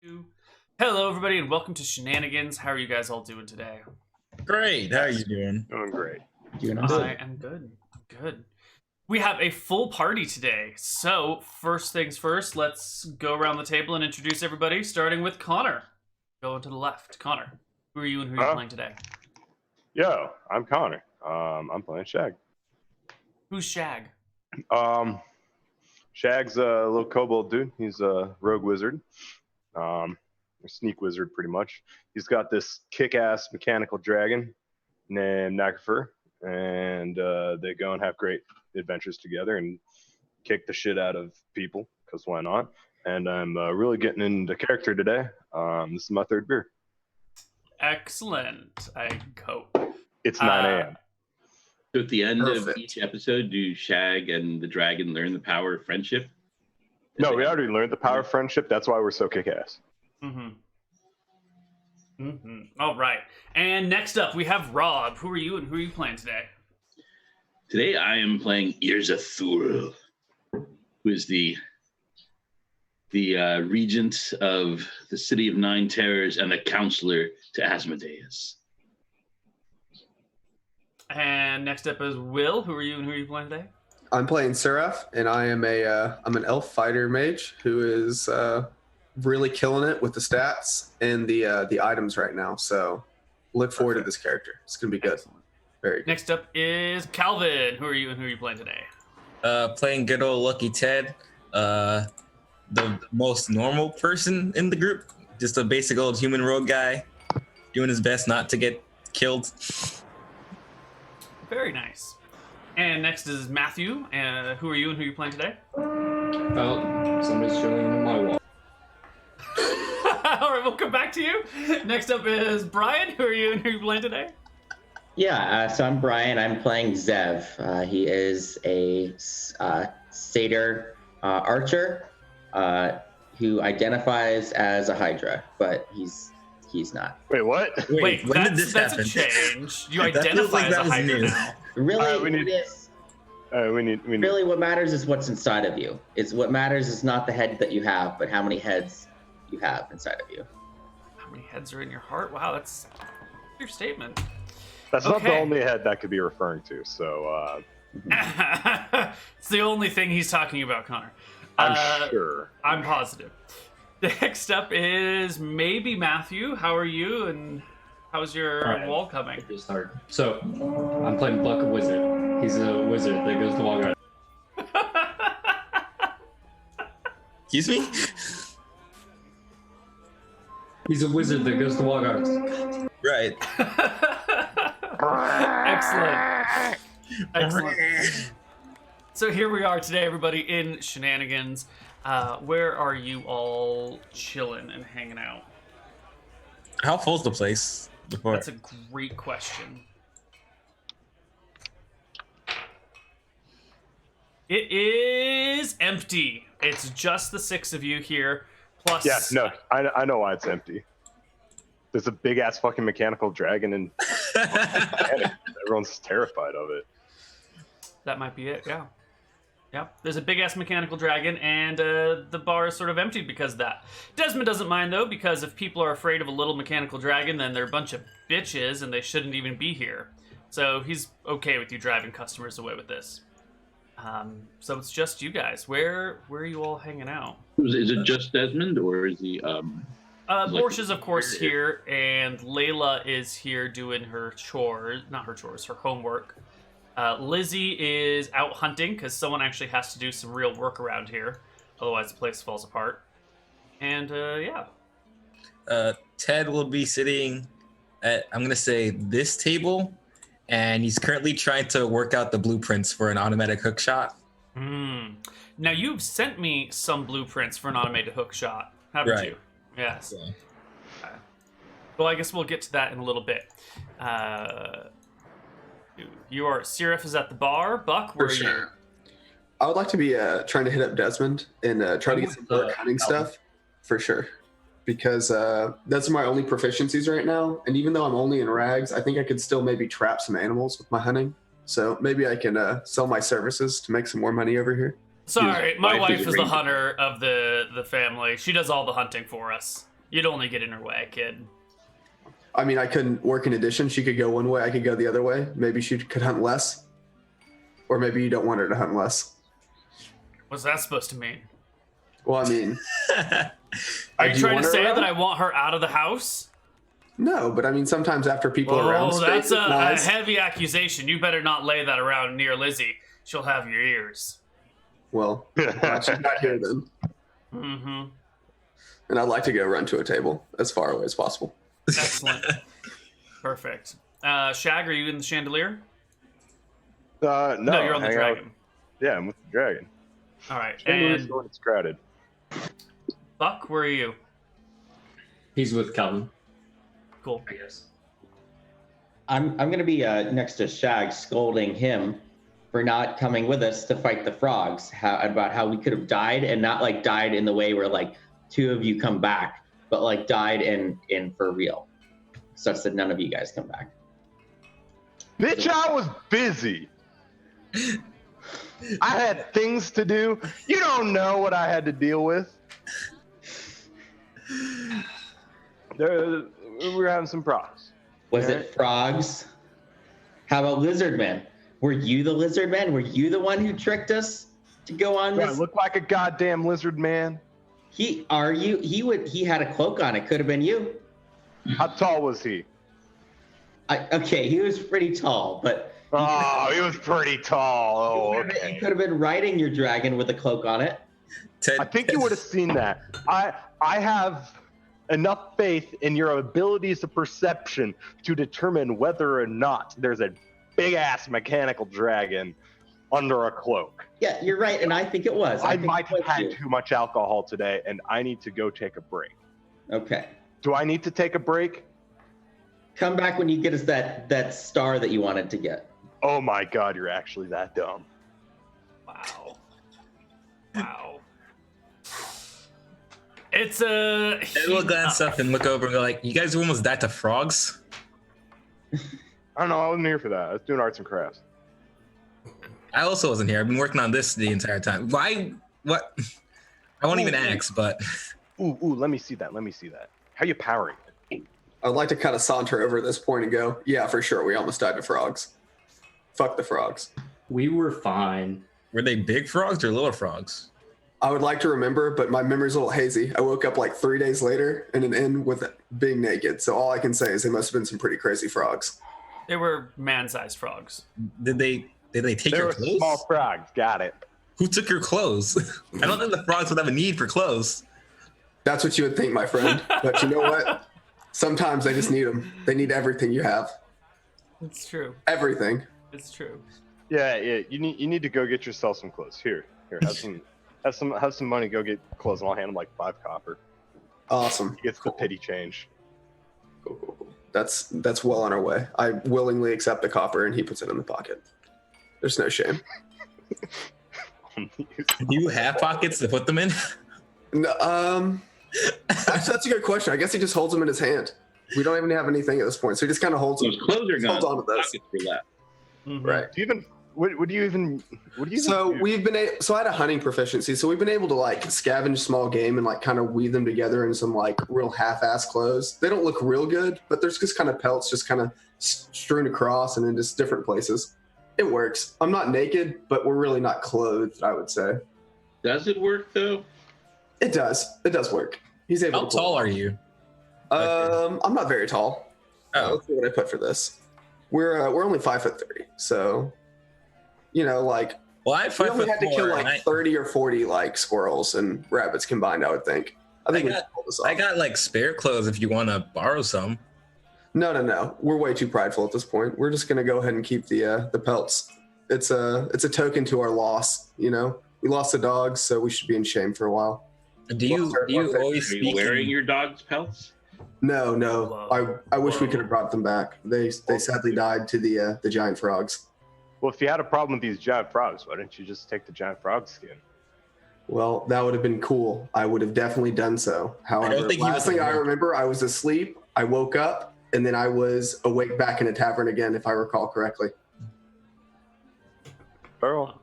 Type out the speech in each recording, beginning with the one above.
Two. Hello, everybody, and welcome to Shenanigans. How are you guys all doing today? Great. How are you doing? Doing great. I am good. Good. We have a full party today. So, first things first, let's go around the table and introduce everybody, starting with Connar. Go to the left. Connar, who are you and who are you playing today? Yo, I'm Connar. I'm playing Shag. Who's Shag? Shag's a little kobold dude. He's a rogue wizard. A sneak wizard, pretty much. He's got this kick-ass mechanical dragon named Nagafer, and they go and have great adventures together and kick the shit out of people, because why not? And I'm really getting into character today. This is my third beer. Excellent. I hope. It's 9 a.m. So at the end Perfect. of each episode, do Shag and the dragon learn the power of friendship? No, we already learned the power of friendship. That's why we're so kick-ass. All right. And next up, we have Rob. Who are you and who are you playing today? Today I am playing Irzathul, who is the regent of the City of Nine Terrors and the counselor to Asmodeus. And next up is Will. Who are you and who are you playing today? I'm playing Seraph, and I'm an elf fighter mage who is really killing it with the stats and the items right now. So look forward to this character. It's gonna be good. Excellent. Very good. Next up is Calvin. Who are you and who are you playing today? Playing good old Lucky Ted, the most normal person in the group. Just a basic old human rogue guy, doing his best not to get killed. Very nice. And next is Matthew. Who are you and who are you playing today? Oh, somebody's showing me my wall. All right, we'll come back to you. Next up is Bryan. Who are you and who are you playing today? Yeah, so I'm Bryan. I'm playing Zev. He is a satyr archer who identifies as a Hydra, but he's not. Wait, what? Wait, when did this that's happen? a change. You That feels identify like as a that was Hydra new. now. Really, we need- we need. really, what matters is what's inside of you. What matters is not the head that you have, but how many heads you have inside of you. How many heads are in your heart? Wow, that's your statement. That's not the Okay. only head that could be referring to. So It's the only thing he's talking about, Connar. I'm sure. I'm positive. Next up is maybe Matthew. How are you, and how's your Alright. wall coming? It just started. So, I'm playing Buck a Wizard. He's a wizard that goes to Walgard. Excuse me? He's a wizard that goes to Walgard. Right. Excellent. Excellent. So here we are today, everybody, in Shenanigans. Where are you all chilling and hanging out? How full's the place? Before? That's a great question. It is empty. It's just the six of you here, plus... Yeah, no, I know why it's empty. There's a big ass fucking mechanical dragon and everyone's terrified of it. That might be it, yeah. Yep, there's a big-ass mechanical dragon, and the bar is sort of empty because of that. Desmond doesn't mind, though, because if people are afraid of a little mechanical dragon, then they're a bunch of bitches, and they shouldn't even be here. So he's okay with you driving customers away with this. So it's just you guys. Where are you all hanging out? Is it just Desmond, or is he? Borsch is, of course, here, and Layla is here doing her chores. Not her chores, her homework. Lizzie is out hunting because someone actually has to do some real work around here. Otherwise, the place falls apart. And, yeah. Ted will be sitting at, I'm going to say, this table, and he's currently trying to work out the blueprints for an automatic hook shot. Now, you've sent me some blueprints for an automated hook shot, haven't Right. you? Yes. So, Well, I guess we'll get to that in a little bit. Seraph is at the bar. Buck, where For are you? sure. I would like to be trying to hit up Desmond and try to get some work hunting stuff, for sure. Because that's my only proficiencies right now. And even though I'm only in rags, I think I could still maybe trap some animals with my hunting. So maybe I can sell my services to make some more money over here. Sorry, my wife wife is is a the ranger. hunter of the family. She does all the hunting for us. You'd only get in her way, kid. I mean, I couldn't work in addition. She could go one way, I could go the other way. Maybe she could hunt less. Or maybe you don't want her to hunt less. What's that supposed to mean? Well, I mean... Are you trying to say around? that I want her out of the house? No, but I mean, sometimes after people are around... Oh, that's a nice. heavy accusation. You better not lay that around near Lizzie. She'll have your ears. Well, she's not here then. Mm-hmm. And I'd like to go run to a table as far away as possible. Excellent. Perfect. Shag, are you in the chandelier? No, You're on the hang dragon. out. Yeah, I'm with the dragon. All right. Chandelier's And when it's crowded. Buck, where are you? He's with Calvin, Cool. I guess. I'm gonna be next to Shag, scolding him for not coming with us to fight the frogs. About how we could have died, and not like died in the way where like two of you come back, but like died in for real, such that none of you guys come back. Bitch, I was busy. I had things to do. You don't know what I had to deal with. We were having some problems. Was it frogs? How about lizard men? Were you the lizard man? Were you the one who tricked us to go on Do I this? look like a goddamn lizard man? He had a cloak on. It could have been you. How tall was he? Okay, he was pretty tall, but Oh, he was pretty tall. Oh, you okay. could have been riding your dragon with a cloak on it. Ted, I think you would have seen that. I have enough faith in your abilities of perception to determine whether or not there's a big ass mechanical dragon under a cloak. Yeah, you're right, and I think it was. I think might it have was had you. too much alcohol today, and I need to go take a break. Okay. Do I need to take a break? Come back when you get us that star that you wanted to get. Oh my god, you're actually that dumb. Wow. Wow. It's a. Ted will glance up and look over and go like, "You guys almost died to frogs." I don't know, I wasn't here for that. I was doing arts and crafts. I also wasn't here. I've been working on this the entire time. Why? What? I won't even ask, but Ooh, let me see that. How you powering it? I'd like to kind of saunter over this point and go, yeah, for sure, we almost died to frogs. Fuck the frogs. We were fine. were they big frogs or little frogs? I would like to remember, but my memory's a little hazy. I woke up like 3 days later in an inn with being naked. So all I can say is they must have been some pretty crazy frogs. They were man-sized frogs. Did they take They your were clothes? small frogs. Got it. Who took your clothes? I don't think the frogs would have a need for clothes. That's what you would think, my friend. But you know what? Sometimes they just need them. They need everything you have. It's true. Everything. It's true. Yeah. You need to go get yourself some clothes. Here, have some money. Go get clothes, and I'll hand him like 5 copper. Awesome. He gets the pity change. Cool. That's well on our way. I willingly accept the copper, and he puts it in the pocket. There's no shame. Do you have pockets to put them in? No, actually, that's a good question. I guess he just holds them in his hand. We don't even have anything at this point, so he just kind of holds them. Those clothes are gone. Holds on to those. Pockets for that. Mhm. Right. Do you even? What do you even? So do? we've been so I had a hunting proficiency, so we've been able to like scavenge small game and like kind of weave them together in some like real half-ass clothes. They don't look real good, but there's just kind of pelts just kind of strewn across and in just different places. It works. I'm not naked, but we're really not clothed, I would say. Does it work though? It does. It does work. He's able How to. tall are you? I'm not very tall. Oh, Let's see what I put for this. We're only 5'3", so like well, I'm we 5 only foot had to 4. kill and like 30 or 40 like squirrels and rabbits combined. I would think. I think we can pull this off. I got like spare clothes if you want to borrow some. No. We're way too prideful at this point. We're just gonna go ahead and keep the pelts. It's a token to our loss. We lost the dogs, so we should be in shame for a while. Do you always Are you speak wearing in, your dog's pelts? No. Whoa. I wish we could have brought them back. They sadly died to the giant frogs. Well, if you had a problem with these giant frogs, why didn't you just take the giant frog skin? Well, that would have been cool. I would have definitely done so. However, think he last was thing I awake. remember, I was asleep. I woke up, and then I was awake back in a tavern again, if I recall correctly. Earl.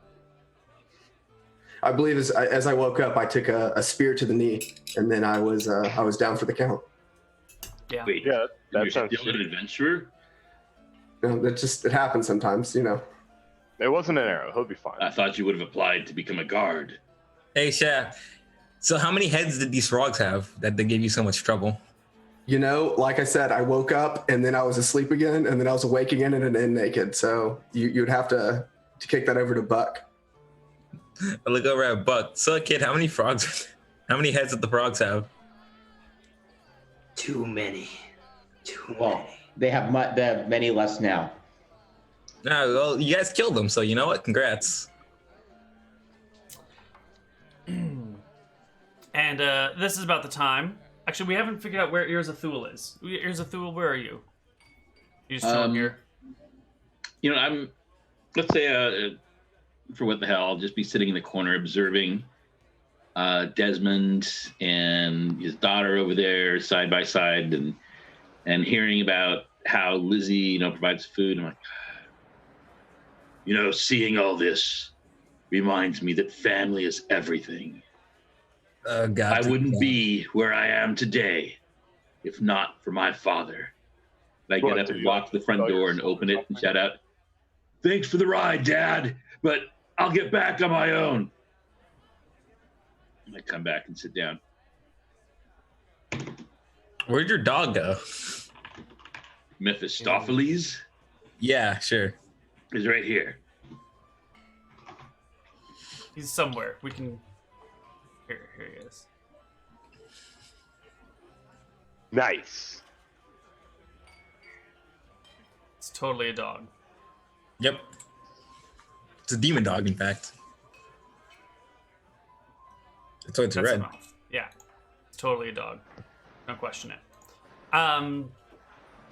I believe as I woke up, I took a spear to the knee, and then I was down for the count. Yeah. Wait, Yeah, that you're sounds still an shitty. adventurer? It happens sometimes, you know. It wasn't an arrow. He'll be fine. I thought you would have applied to become a guard. Hey, Chef. So how many heads did these frogs have that they gave you so much trouble? You know, like I said, I woke up and then I was asleep again, and then I was awake again and naked. So you'd have to kick that over to Buck. I look over at Buck. So, kid, how many heads did the frogs have? Too many. Well, they have many less now. No, well, you guys killed them, so you know what? Congrats. And this is about the time. Actually, we haven't figured out where Ears of Thule is. Ears of Thule, where are you? You just chilling here? You know, let's say, for what the hell, I'll just be sitting in the corner observing Desmond and his daughter over there side by side, and hearing about how Lizzie, provides food. I'm like, seeing all this reminds me that family is everything. God, I wouldn't be where I am today if not for my father. And I get up and walk to the front door and open it and shout out, "Thanks for the ride, Dad, but I'll get back on my own." And I come back and sit down. Where'd your dog go? Mephistopheles Yeah, sure. is right here. He's somewhere. We can... Here he is. Nice. It's totally a dog. Yep. It's a demon dog, in fact. That's why it's That's red. enough. Yeah. It's totally a dog. Don't question it. All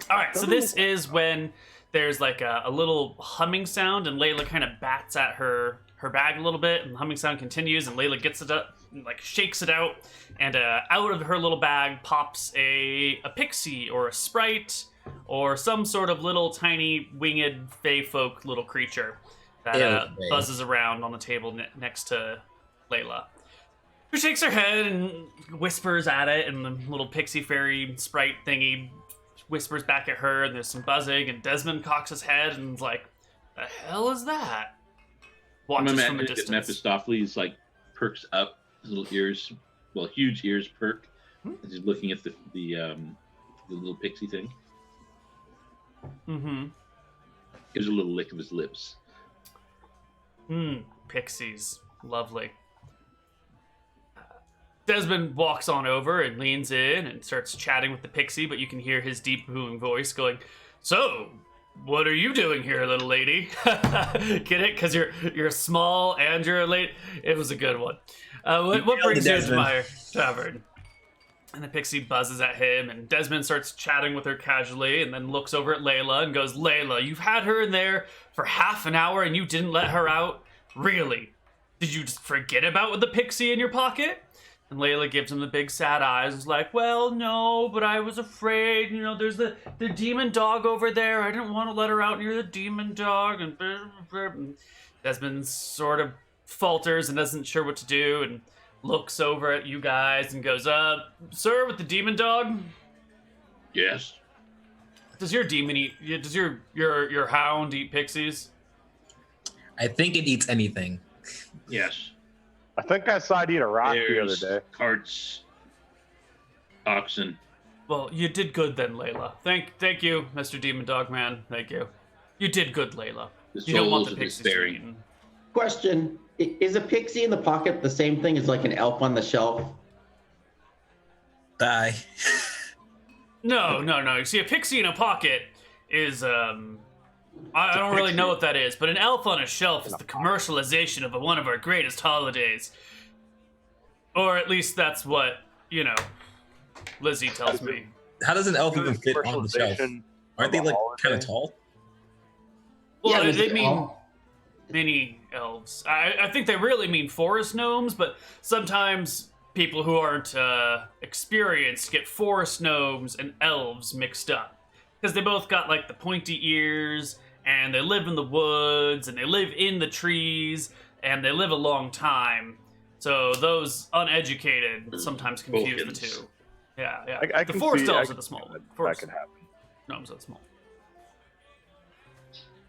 right, so this is when there's like a little humming sound, and Layla kind of bats at her bag a little bit, and the humming sound continues, and Layla gets it up, and, like, shakes it out, and out of her little bag pops a pixie or a sprite or some sort of little tiny winged fey folk little creature that buzzes around on the table next to Layla. She shakes her head and whispers at it, and the little pixie fairy sprite thingy whispers back at her, and there's some buzzing, and Desmond cocks his head and is like, "The hell is that?" I'm Watches from a imagining that distance. Mephistopheles perks up, his little ears, huge ears perk, as he's looking at the little pixie thing. Mm-hmm. Gives a little lick of his lips. Pixies. Lovely. Desmond walks on over and leans in and starts chatting with the pixie, but you can hear his deep booming voice going, "So, what are you doing here, little lady?" Get it? Because you're small and you're a lady. It was a good one. What brings you to my tavern? And the pixie buzzes at him, and Desmond starts chatting with her casually, and then looks over at Layla and goes, "Layla, you've had her in there for half an hour and you didn't let her out? Really? Did you just forget about the pixie in your pocket?" And Layla gives him the big sad eyes and is like, "Well, no, but I was afraid. There's the demon dog over there. I didn't want to let her out near the demon dog." And Desmond sort of falters and isn't sure what to do, and looks over at you guys and goes, "Sir, with the demon dog? Yes. Does your demon eat? Does your hound eat pixies?" I think it eats anything. Yes. I think I saw it eat a rock the other day. Carts, oxen. Well, you did good then, Layla. Thank you, Mr. Demon Dog Man. Thank you. You did good, Layla. The You don't want souls the of the pixies to sparing. be eaten. Question: is a pixie in the pocket the same thing as like an elf on the shelf? Die. No. You see, a pixie in a pocket is, I don't really know what that is, but an elf on a shelf is the commercialization of one of our greatest holidays. Or at least that's what, Lizzie tells me. How does an elf even fit on the shelf? Commercialization Aren't they of a like holiday. kind of tall? Well, Yeah, they mean mini elves. I think they really mean forest gnomes, but sometimes people who aren't experienced get forest gnomes and elves mixed up. Because they both got like the pointy ears, and they live in the woods, and they live in the trees. and they live a long time. So those uneducated sometimes confuse the two. Yeah. I The can forest see- I elves are can the small see one. that could happen. Gnomes are the small.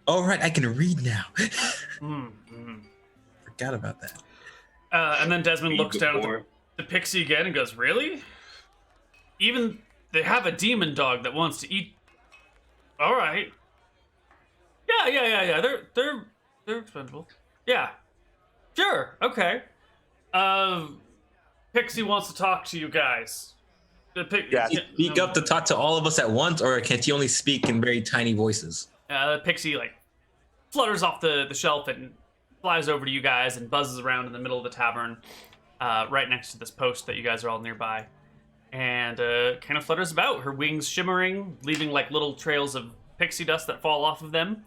All right, I can read now. Forgot about that. And then Desmond looks down at Before. the pixie again and goes, "Really? Even they have a demon dog that wants to eat. All right. Yeah. They're expendable. Yeah. Sure. Okay. Pixie wants to talk to you guys. Yeah. Speak up to talk to all of us at once, or can you only speak in very tiny voices? Pixie like flutters off the shelf and flies over to you guys and buzzes around in the middle of the tavern, right next to this post that you guys are all nearby, and kind of flutters about, her wings shimmering, leaving like little trails of pixie dust that fall off of them.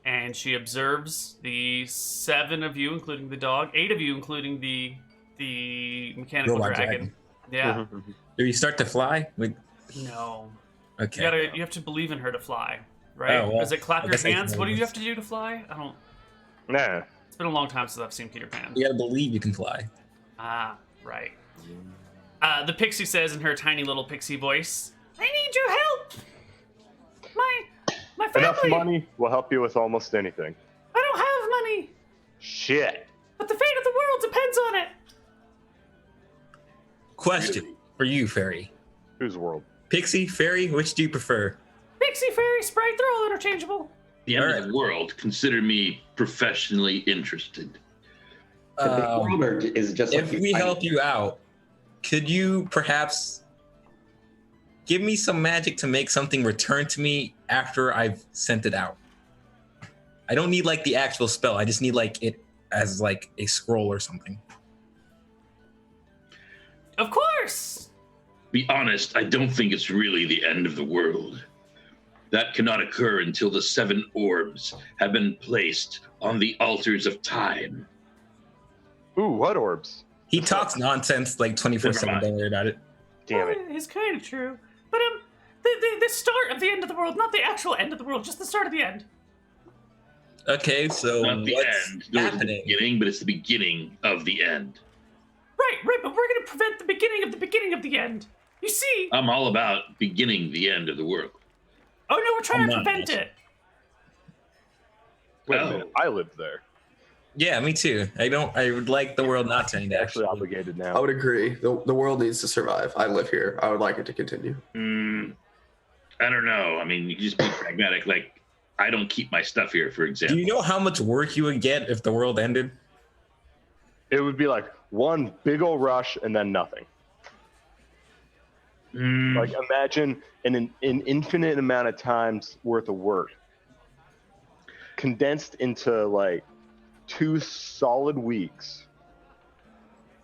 And she observes the 7 of you, including the dog, 8 of you, including the mechanical Robot dragon. Yeah. Do you start to fly? No. Okay. You have to believe in her to fly, right? Oh, well, Is it clap I your guess I hands? can What do you believe have to do to fly? I don't. Nah. It's been a long time since I've seen Peter Pan. You gotta believe you can fly. Ah, right. The pixie says in her tiny little pixie voice, "I need your help. My family. Enough money will help you with almost anything. I don't have money, Shit. but the fate of the world depends on it." Question for you, Fairy. Whose world? Pixie, Fairy, which do you prefer? Pixie, fairy, sprite, they're all interchangeable. The end Alright. of the world. Consider me professionally interested. The big world or is it just like If you we find- help you out, could you perhaps give me some magic to make something return to me after I've sent it out? I don't need like the actual spell. I just need like it as like a scroll or something. Of course. Be honest, I don't think it's really the end of the world. That cannot occur until the 7 orbs have been placed on the altars of time. Ooh, what orbs? He talks nonsense like 24/7. Never mind. Don't worry about it. Damn it. It's kind of true. But the start of the end of the world, not the actual end of the world, just the start of the end. Okay, so Not the what's end, nor is it the happening? beginning, but it's the beginning of the end. Right, but we're gonna prevent the beginning of the end. You see? I'm all about beginning the end of the world. Oh no, we're trying I'm to not. prevent it. Wait a Oh. minute. I lived there. Yeah, me too. I would like the world not to end. Actually Actually, obligated now. I would agree. The world needs to survive. I live here. I would like it to continue. I don't know. I mean, you can just be pragmatic. Like, I don't keep my stuff here, for do example. you know how much work you would get if the world ended? It would be like one big old rush and then nothing. Like imagine an infinite amount of times worth of work condensed into like 2 solid weeks.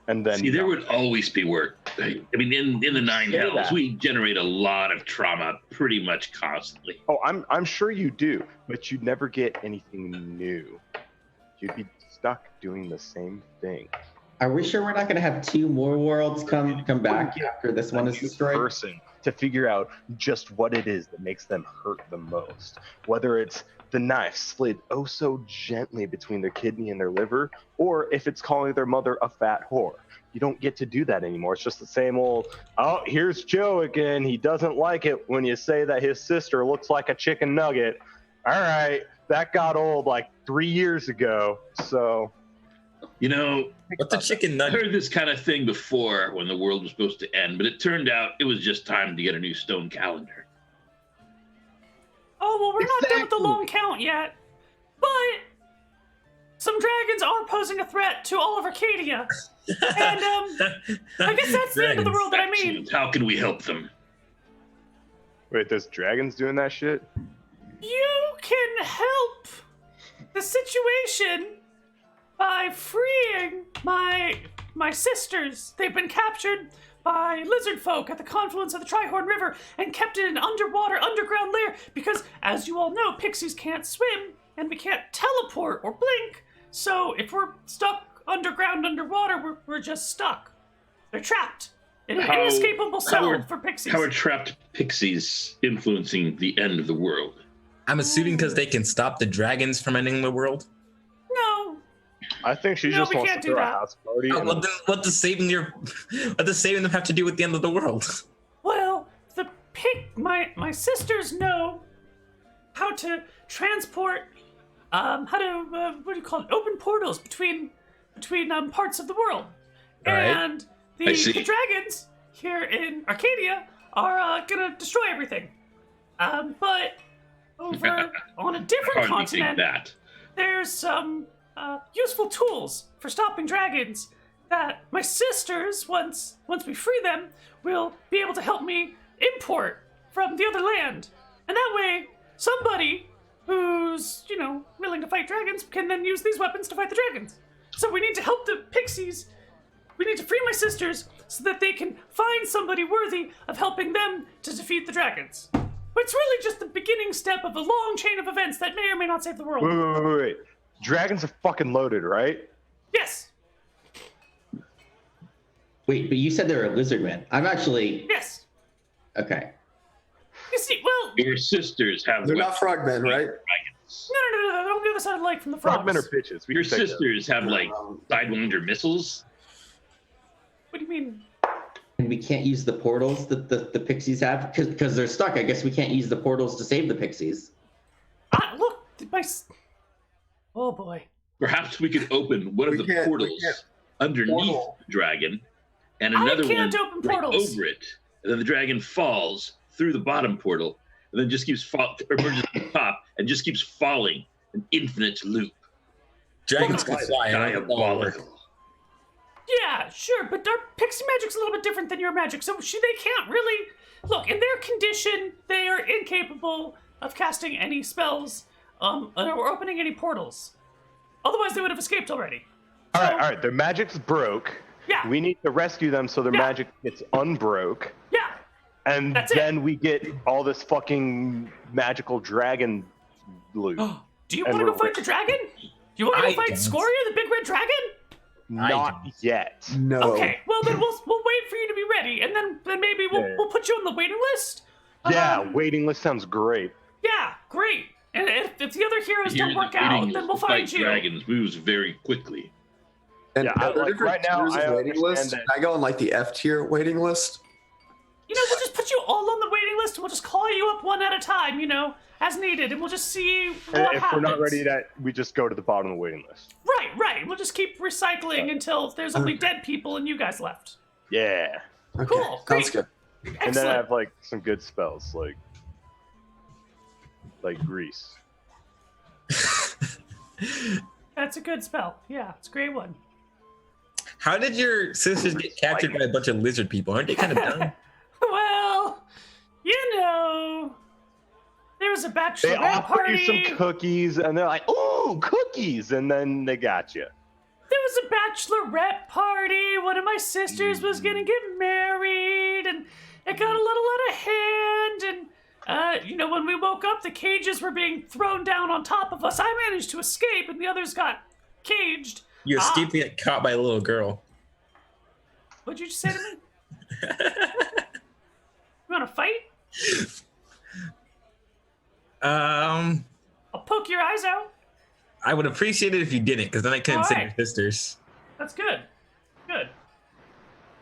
And then See, there nothing. would always be work. I mean, in the 9 Say hells, that. we generate a lot of trauma pretty much constantly. Oh, I'm sure you do, but you'd never get anything new. You'd be stuck doing the same thing. Are we sure we're not going to have 2 more worlds come back after this one is New destroyed? person to figure out just what it is that makes them hurt the most. Whether it's the knife slid oh so gently between their kidney and their liver, or if it's calling their mother a fat whore. You don't get to do that anymore. It's just the same old, oh, here's Joe again. He doesn't like it when you say that his sister looks like a chicken nugget. All right, that got old like 3 years ago. So You know, What's a chicken I nugget? heard this kind of thing before when the world was supposed to end, but it turned out it was just time to get a new stone calendar. Oh well, we're not done with the Exactly. long count yet. But some dragons are posing a threat to all of Arcadia. And I guess that's the end of the world that I mean. Excellent. How can we help them? wait, there's dragons doing that shit? You can help the situation by freeing my sisters. They've been captured by lizard folk at the confluence of the Trihorn River and kept in an underground lair because, as you all know, pixies can't swim and we can't teleport or blink. So if we're stuck underwater, we're just stuck. They're trapped in an inescapable cell for pixies. How are trapped pixies influencing the end of the world? I'm assuming because they can stop the dragons from ending the world. No. I think she No, just we wants to can't do throw a that. house party. and- What does saving them have to do with the end of the world? Well, my sisters know how to transport, what do you call it? Open portals between parts of the world. Right. And I see. the dragons here in Arcadia are gonna destroy everything. But over on a different Hardly think continent, that. there's some useful tools for stopping dragons that my sisters, once we free them, will be able to help me import from the other land. And that way, somebody who's, willing to fight dragons can then use these weapons to fight the dragons. So we need to help the pixies. We need to free my sisters so that they can find somebody worthy of helping them to defeat the dragons. But it's really just the beginning step of a long chain of events that may or may not save the world. Wait. Dragons are fucking loaded, right? Yes. Wait, but you said they were a lizard men. I'm actually Yes. okay. You see, well, Your sisters have They're not frogmen, right? no. On the other side of the lake from the frogs. Frogmen are bitches. We Your can take that. sisters have like sidewinder missiles. What do you mean? And we can't use the portals that the pixies have because they're stuck. I guess we can't use the portals to save the pixies. Look, oh boy. Perhaps we could open one of We the can't- we portals can't. underneath Portal. the dragon, and I another can't one open right portals. over it. And then the dragon falls through the bottom portal, and then just keeps emerges at the top, and just keeps falling an infinite loop. Dragons can fly. Diabolical. Yeah, sure, but our pixie magic's a little bit different than your magic, so they can't really look in their condition. They are incapable of casting any spells, or opening any portals. Otherwise, they would have escaped already. All right. Their magic's broke. Yeah. We need to rescue them so their Yeah. magic gets unbroke. Yeah. And That's it. then we get all this fucking magical dragon loot. Do you And want to go we're fight the dragon? You want to I go fight don't. Scoria, the big red dragon? Not yet. No. Okay, well then we'll wait for you to be ready, and then maybe Yeah. we'll put you on the waiting list. Yeah, Um, waiting list sounds great. Yeah, great. And if the other heroes Here, don't the work waiting out, list then we'll to fight find you. dragons moves very quickly. And Yeah, are there like, different right now, tiers of I waiting understand list? that- Can I go on like the F tier waiting list? We'll just put you all on the waiting list, and we'll just call you up one at a time, as needed, and we'll just see what And if happens. we're not ready yet, we just go to the bottom of the waiting list. Right. We'll just keep recycling until there's only dead people and you guys left. Yeah. Okay. Cool, Sounds great. good. And then I Excellent. have like some good spells like grease. That's a good spell. Yeah, it's a great one. How did your sisters get captured by a bunch of lizard people? Aren't they kind of dumb? Well, there was a They bachelorette offer party. you some cookies and they're like, "Ooh, cookies!" And then they got you. There was a bachelorette party. One of my sisters was gonna get married, and it got a little out of hand. And when we woke up, the cages were being thrown down on top of us. I managed to escape, and the others got caged. You escaped to get caught by a little girl. What'd you just say to me? You want to fight? I'll poke your eyes out. I would appreciate it if you didn't, because then I couldn't save your Alright. sisters. That's good. Good.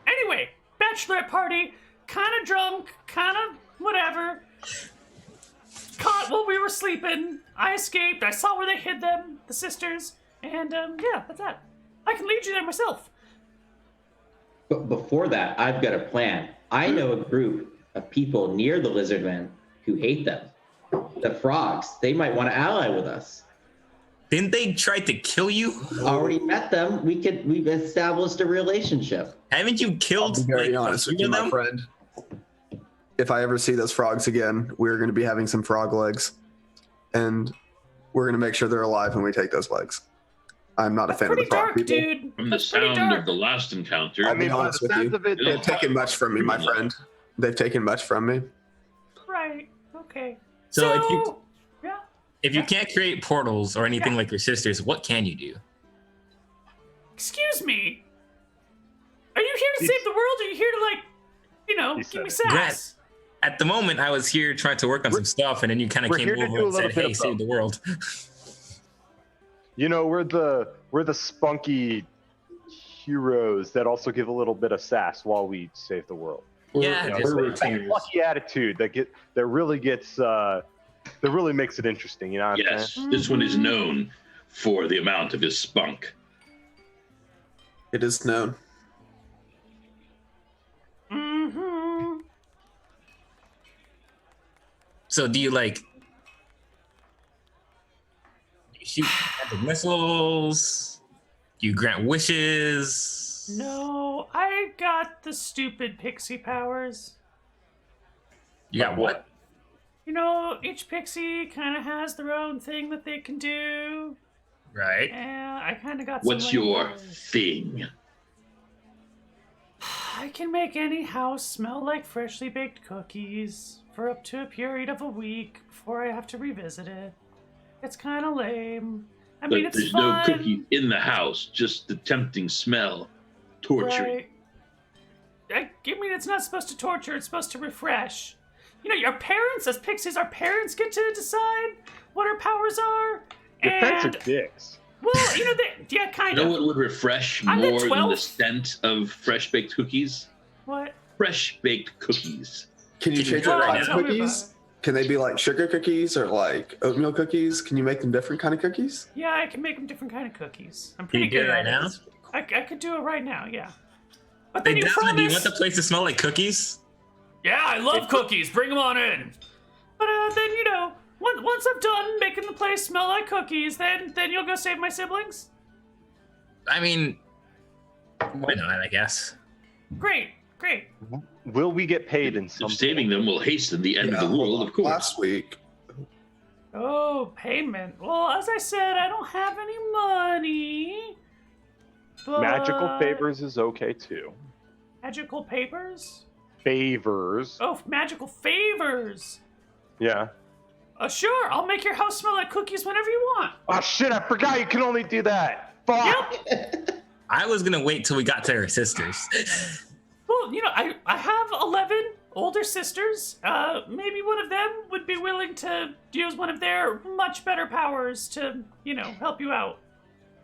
Anyway, bachelorette party, kind of drunk, kind of whatever. Caught while we were sleeping. I escaped. I saw where they hid them, the sisters, and yeah, that's that. I can lead you there myself. But before that, I've got a plan. I know a group of people near the lizardmen who hate them. The frogs. They might want to ally with us. Didn't they try to kill you? Already met them. We've established a relationship. Haven't you I'll killed be very like, honest a with few you, of my them? friend. If I ever see those frogs again, we're going to be having some frog legs, and we're going to make sure they're alive when we take those legs. I'm not a That's fan of pretty the frog dark, people. dude. From the That's pretty sound dark. of the last encounter, I mean, be by honest the with sounds you. of it, They've taken much from me, my friend. They've taken much from me. Right. Okay. So if you- yeah. If you can't create portals or anything like your sisters, what can you do? Excuse me. Are you here to save the world? Or are you here to He give me said sass? At the moment, I was here trying to work on some stuff, and then you kind of we're came here to over do a and little said, bit "Hey, of save the world." we're We're the spunky heroes that also give a little bit of sass while we save the world. Yeah, You know, just it's like- like a plucky attitude that really makes it interesting. You know what I'm Yes, saying? this one is known for the amount of his spunk. It is known. Mm-hmm. So do you like shoot magic missiles? Do you grant wishes? No, I got the stupid pixie powers. You got what? You know, each pixie kind of has their own thing that they can do. Right. And I kind of got What's some your powers. thing? I can make any house smell like freshly baked cookies for up to a period of a week before I have to revisit it. It's kind of lame. I mean, But it's there's fun. no cookie in the house, just the tempting smell, torturing. Right. I mean, it's not supposed to torture, it's supposed to refresh. You know, your parents, as pixies, our parents get to decide what our powers are. Your parents are And, dicks. well, you know, yeah, kind You know of. what would refresh I'm the more than the 12th. scent of fresh baked cookies? What? Fresh baked cookies. Can you Can you change do your it right like now? cookies? Can they be like sugar cookies or like oatmeal cookies? Can you make them different kind of cookies? Yeah, I can make them different kind of cookies. I'm Can pretty you do good it right at now? it. I could do it right now, yeah. But Hey, then you Desmond, do you promise... want the place to smell like cookies? Yeah, I love cookies. Bring them on in. But then, you know, once I'm done making the place smell like cookies, then you'll go save my siblings? I mean, why not, I guess. Great. Will we get paid in some? So saving them will hasten the end of the world, of course. Last week, Oh, payment. Well, as I said, I don't have any money. But... Magical favors is okay too. Magical papers? Favors. Oh, magical favors. Yeah. Sure, I'll make your house smell like cookies whenever you want. Oh shit! I forgot you can only do that. Fuck. Yep. I was gonna wait till we got to her sisters. Well, you know, I have 11 older sisters. Maybe one of them would be willing to use one of their much better powers to, you know, help you out.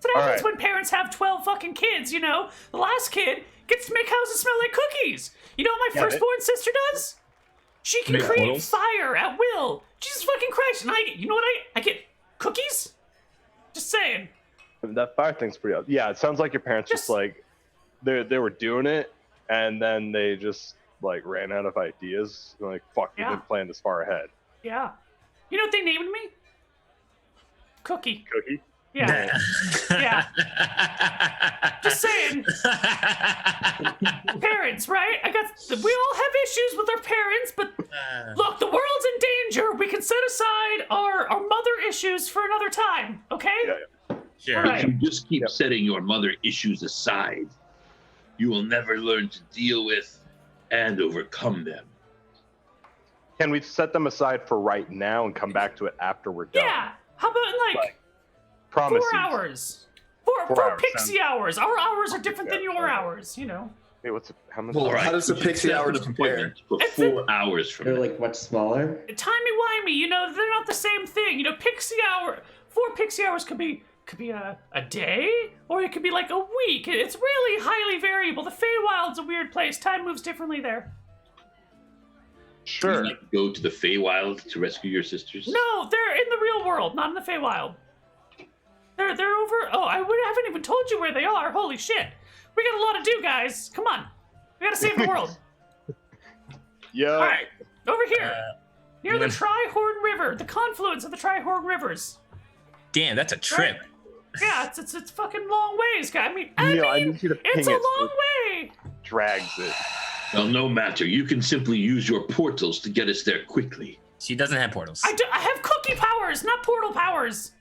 That's what happens All right. when parents have 12 fucking kids, you know? The last kid gets to make houses smell like cookies. You know what my Yeah, firstborn sister does? She can Make create portals? fire at will. Jesus fucking Christ. And you know what I get? Cookies? Just saying. That fire thing's pretty up. Yeah, it sounds like your parents just Just- like they were doing it and then they just like ran out of ideas. They're like, fuck, we've Yeah. been planning this far ahead. Yeah. You know what they named me? Cookie. Cookie? Yeah. Yeah. Just saying. Parents, right? We all have issues with our parents, but look, the world's in danger. We can set aside our mother issues for another time, okay? Yeah. Sure. Right. If you just keep Yep. setting your mother issues aside, you will never learn to deal with and overcome them. Can we set them aside for right now and come back to it after we're done? Yeah. How about in like Like, Promise 4 you. hours? 4 Four hours pixie sounds- hours. Our hours are different than Yeah, your okay. hours, you know. Wait, how much? Well, All right. how does the we should pixie set up hours an compare? appointment for It's 4 hours from They're now. like much smaller. Timey-wimey, you know, they're not the same thing. You know, pixie hour, 4 pixie hours could be a day, or it could be like a week. It's really highly variable. The Feywild's a weird place. Time moves differently there. Sure. Would you like to go to the Feywild to rescue your sisters? No, they're in the real world, not in the Feywild. They're over. Oh, I haven't even told you where they are. Holy shit. We got a lot to do, guys. Come on. We gotta save the world. Yo. All right, over here, near the when- Tri-Horn River, the confluence of the Tri-Horn Rivers. Damn, that's a trip. Yeah, it's fucking long ways, guy. I mean, Neal, I need you to ping it's a it so long it way. drags it. Well, no matter. You can simply use your portals to get us there quickly. She doesn't have portals. I have cookie powers, not portal powers.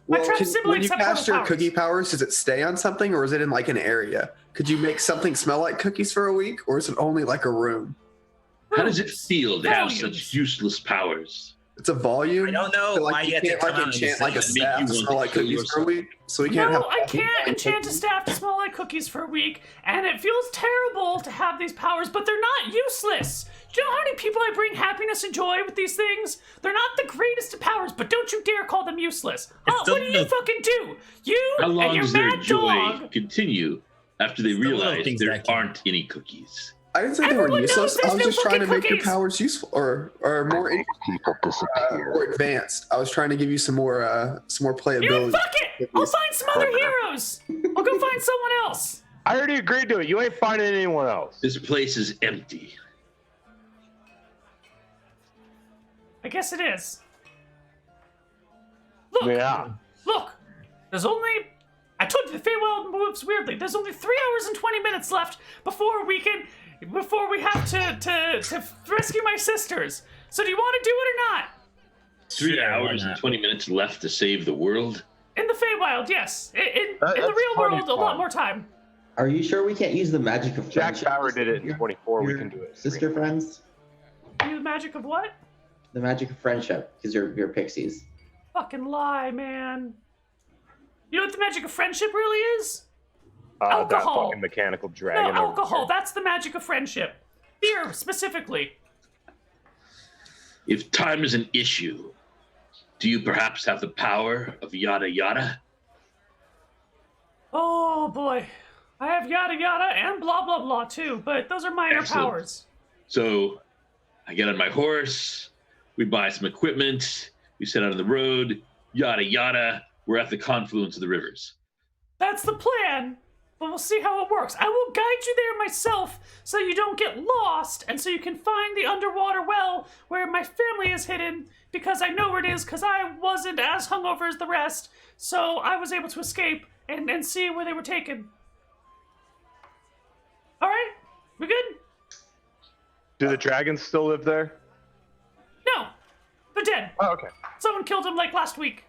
My Well, trap when siblings you have cast portal your powers. cookie powers, does it stay on something or is it in like an area? Could you make something smell like cookies for a week or is it only like a room? How does it feel to have Volumes. such useless powers? It's a volume. I don't know So, why like, you you have to can't come like out and enchant say like a that. make staff you to want smell to like kill cookies for a yourself. week. So we can't No, have. I can't enchant a staff to smell like cookies for a week, and it feels terrible to have these powers, but they're not useless. Do you know how many people I bring happiness and joy with these things. They're not the greatest of powers, but don't you dare call them useless. What do you fucking do? You How long and your does their mad joy dog. continue after they It's the little realize things there that count. aren't any cookies? I didn't say they were Everyone knows useless. I there's was no just trying to fucking make your cookies. powers useful or more People disappear. more advanced. I was trying to give you some more You know, playability. fuck it! I'll find some other heroes. I'll go find someone else. I already agreed to it. You ain't finding anyone else. This place is empty. I guess it is. Look, Yeah. look. There's only. I told you the Feywild moves weirdly. There's only 3 hours and 20 minutes left before we have to rescue my sisters. So do you want to do it or not? 3 Sure, why hours and not? 20 minutes left to save the world. In the Feywild, yes. In That's the real plenty world, a lot fun. more time. Are you sure we can't use the magic of Jack friendship? Bauer did it in Your- 24. We your can do it. Sister friends? You the magic of what? The magic of friendship, because you're pixies. Fucking lie, man. You know what the magic of friendship really is? That Alcohol. fucking mechanical No, dragon. over alcohol. there. That's the magic of friendship. Beer, specifically. If time is an issue, do you perhaps have the power of yada yada? Oh boy. I have yada yada and blah blah blah too, but those are minor Excellent. powers. So I get on my horse, we buy some equipment, we set out on the road, yada yada. We're at the confluence of the rivers. That's the plan, but we'll see how it works. I will guide you there myself so you don't get lost and so you can find the underwater well where my family is hidden because I know where it is because I wasn't as hungover as the rest, so I was able to escape and see where they were taken. All right? We good? Do the dragons still live there? No. They're dead. Oh, okay. Someone killed them like last week.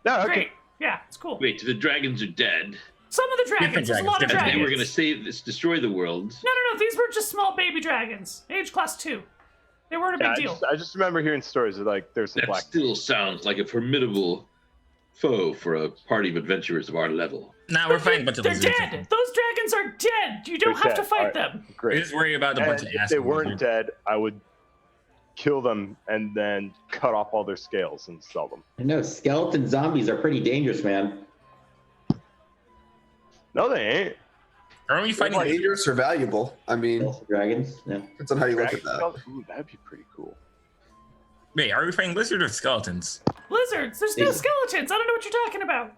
No, okay. Great. Yeah, it's cool. Wait, the dragons are dead. Some of the dragons. Different There's a lot of dragons, dragons. They were going to save this, destroy the world. No. These were just small baby dragons. Age class 2. They weren't a Yeah, big deal. I just remember hearing stories of like there's some That black. still sounds like a formidable foe for a party of adventurers of our level. Nah, we're fighting a bunch of They're lizards. dead. Those dragons are dead. You don't They're have to dead. fight Alright. them. We Great. just worry about a bunch And of if ass they weren't lizards. dead, I would kill them and then cut off all their scales and sell them. I know skeleton zombies are pretty dangerous, man. No, they ain't. Aren't we fighting? Dangerous or valuable? I mean, Skeleton dragons. Yeah. depends on how you look at that. Ooh, that'd be pretty cool. Wait, are we fighting lizards or skeletons? Lizards. There's no Yeah. skeletons. I don't know what you're talking about.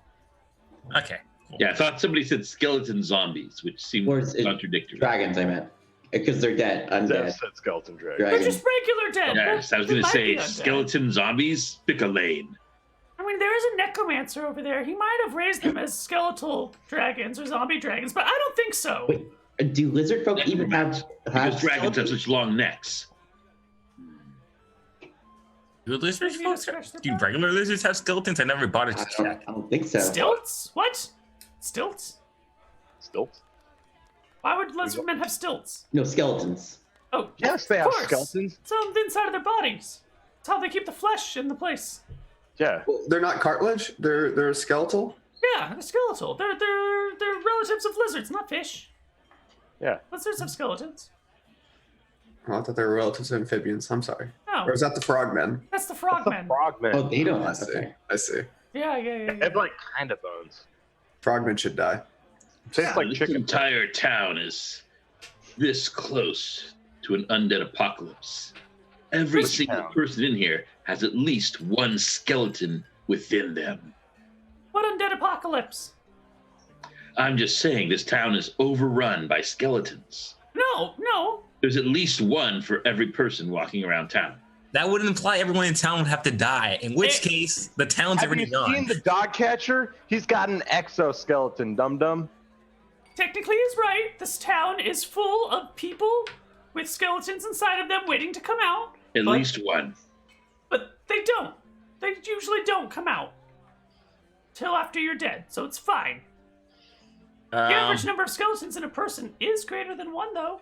Okay. Cool. Yeah, I thought somebody said skeleton zombies, which seemed Or it's- contradictory. Dragons, I meant. Because they're dead, That undead. said skeleton dragon. They're Dragons. just regular dead. Yes, I was They going to might say be undead. skeleton zombies. Pick a lane. I mean, there is a necromancer over there. He might have raised them as skeletal dragons or zombie dragons, but I don't think so. Wait, do lizard folk even have Because dragons have skeletons? such long necks. Do lizards? Maybe to scratch their Do back. regular lizards have skeletons? I never bought it to check. I don't think so. Stilts? What? Stilts? Stilts? Why would lizard men have stilts? No, skeletons. Oh, Yes, they of have course. skeletons. It's on the inside of their bodies. It's how they keep the flesh in the place. Yeah. Well, they're not cartilage. They're skeletal. Yeah, they're skeletal. They're relatives of lizards, not fish. Yeah. Lizards have skeletons. Oh, I thought they were relatives to amphibians. I'm sorry. No, Or is that the frogmen? that's the That's frogmen. the frogman. Oh, they don't I have see. okay. I see. Yeah. They have like kind of bones. Frogmen should die. Tastes like This chicken. entire town is this close to an undead apocalypse. Every Which single town? person in here has at least one skeleton within them. What undead apocalypse? I'm just saying, this town is overrun by skeletons. No. There's at least one for every person walking around town. That would imply everyone in town would have to die. In which Eh, case, the town's Have already you gone. seen the dog catcher? He's got an exoskeleton, dum dum. Technically, he's right. This town is full of people with skeletons inside of them waiting to come out. At But- least one. But they don't. They usually don't come out till after you're dead, so it's fine. The average number of skeletons in a person is greater than one, though.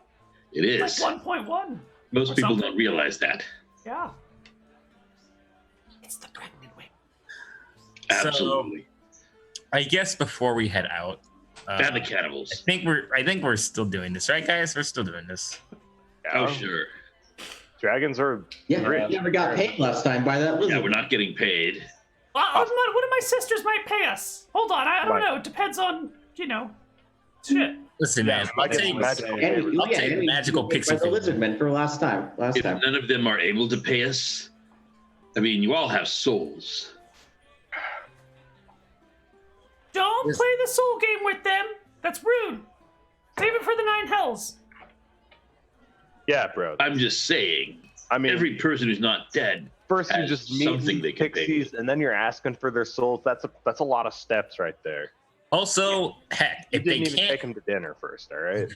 It Like is. 1.1. Most or people something. don't realize that. Yeah. It's the pregnant wing. Absolutely. I guess before we head out, And the I cannibals. think we're still doing this, right, guys? We're still doing this. Oh, sure. Dragons are Yeah, rich. we never got paid last time by that lizard. Yeah, we're not getting paid. One of my sisters might pay us. Hold on, I don't know. It depends on, shit. Listen, man. I'll take magical pixie by the figure. lizardmen for last time. If none of them are able to pay us, I mean, you all have souls. Don't play the soul game with them. That's rude. Save it for the 9 hells. Yeah, bro. I'm just saying. I mean, every person who's not dead first you has just something meet they can pay pixies, and then you're asking for their souls. That's a lot of steps right there. Also, heck, You if they didn't even take can't, them to dinner first, all right?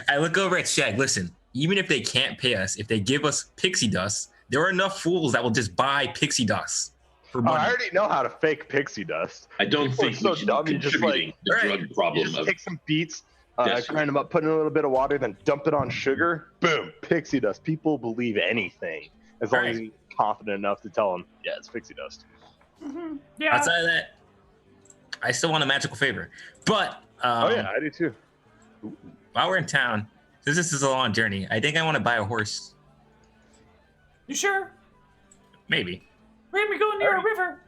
I look over at Shag. Listen, even if they can't pay us, if they give us pixie dust, there are enough fools that will just buy pixie dust for Oh, money. I already know how to fake pixie dust. I don't People are think so we should dumb, be you just, contributing the Right. drug problem You just of take some beets, Yes. grind them up, put in a little bit of water, then dump it on sugar. Boom, pixie dust. People believe anything as long Right. as you're confident enough to tell them, yeah, it's pixie dust. Mm-hmm. Yeah. Outside of that, I still want a magical favor. But Oh yeah, I do too. while we're in town, since this is a long journey, I think I want to buy a horse. You sure? Maybe. We're gonna be going near a river,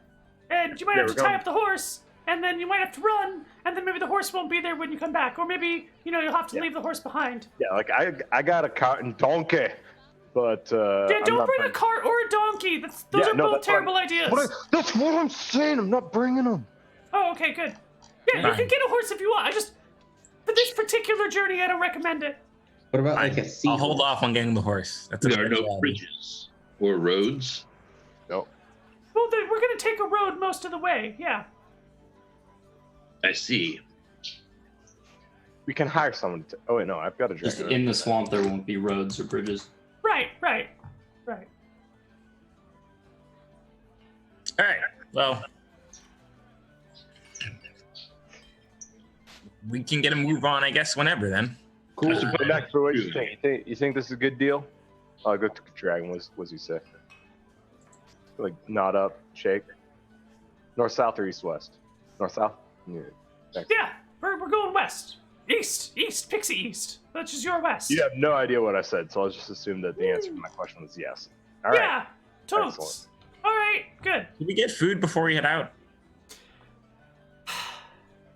and you might Yeah, have to we're tie going- up the horse, and then you might have to run, and then maybe the horse won't be there when you come back, or maybe you'll have to leave the horse behind. Yeah, like I got a cart and donkey, but Yeah, I'm don't not bring a bringing- cart or a donkey. Those Yeah, are no, both that's what terrible ideas. That's what I'm saying. I'm not bringing them. Oh, okay, good. Yeah, you Fine. can get a horse if you want. For this particular journey, I don't recommend it. What about like a sea? I'll hold off on getting the horse. That's a there are no specialty. bridges or roads. No. Well, then we're gonna take a road most of the way. Yeah. I see. We can hire someone to. Oh wait, no, I've got a Just dragon. in the swamp, there won't be roads or bridges. Right. All right. Well, we can get a move on, I guess, whenever then. Cool. Go back for what you think. You think this is a good deal? I'll go to dragon. What's he say? Like nod up, shake. North, south, or east, west? North, south. Yeah. Thanks. Yeah. We're going west. East, Pixie East. Which is your west. You have no idea what I said, so I'll just assume that the answer to my question was yes. All right. Yeah. Totes. Excellent. All right. Good. Did we get food before we head out?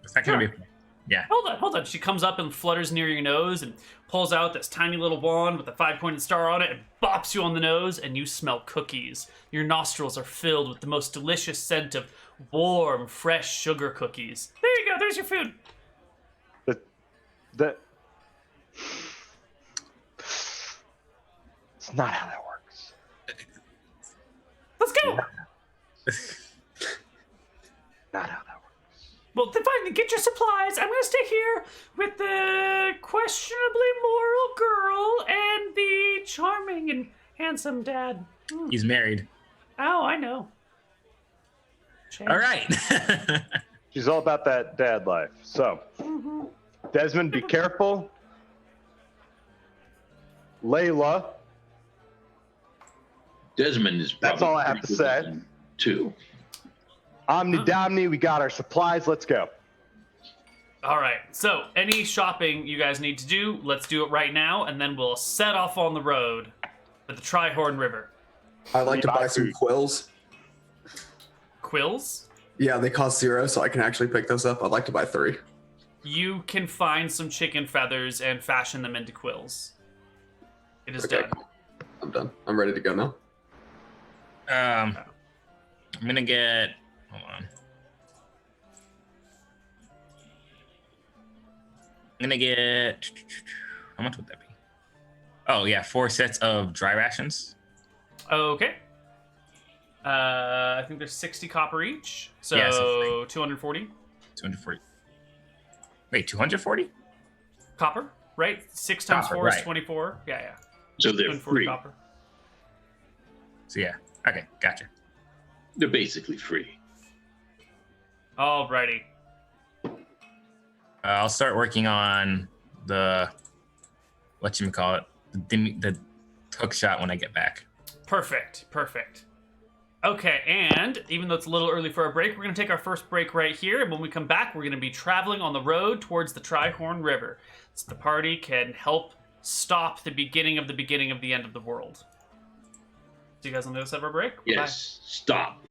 It's not gonna be. Yeah. Hold on. She comes up and flutters near your nose and pulls out this tiny little wand with a 5-pointed star on it and bops you on the nose, and you smell cookies. Your nostrils are filled with the most delicious scent of warm, fresh sugar cookies. There you go. There's your food. That. It's not how that works. Let's go. Not how that works. Well, then fine. Get your supplies. I'm gonna stay here with the questionably moral girl and the charming and handsome dad. He's married. Oh, I know. Shame. All right. She's all about that dad life. So, Desmond, be careful. Layla, Desmond is probably That's all I have to say. Too. Omni Domni, we got our supplies. Let's go. All right. So, any shopping you guys need to do, let's do it right now, and then we'll set off on the road to the Trihorn River. I'd like to Buy buy some food. quills. Quills? Yeah, they cost 0, so I can actually pick those up. I'd like to buy 3. You can find some chicken feathers and fashion them into quills. It is Okay, done. cool. I'm done. I'm ready to go now. I'm gonna get. Hold on. I'm gonna get. How much would that be? Oh yeah, 4 sets of dry rations. Okay. I think there's 60 copper each. So, Yeah, 240 240. Wait, 240? copper, right? 6 times Copper, 4 is right. 24. Yeah. So they're 240 free. copper. So yeah. Okay, gotcha. They're basically free. Alrighty. I'll start working on the whatchamacallit, the hook shot when I get back. Perfect. Okay, and even though it's a little early for our break, we're going to take our first break right here. And when we come back, we're going to be traveling on the road towards the Trihorn River. So the party can help stop the beginning of the end of the world. See you guys on the other side of our break. Yes. Stop.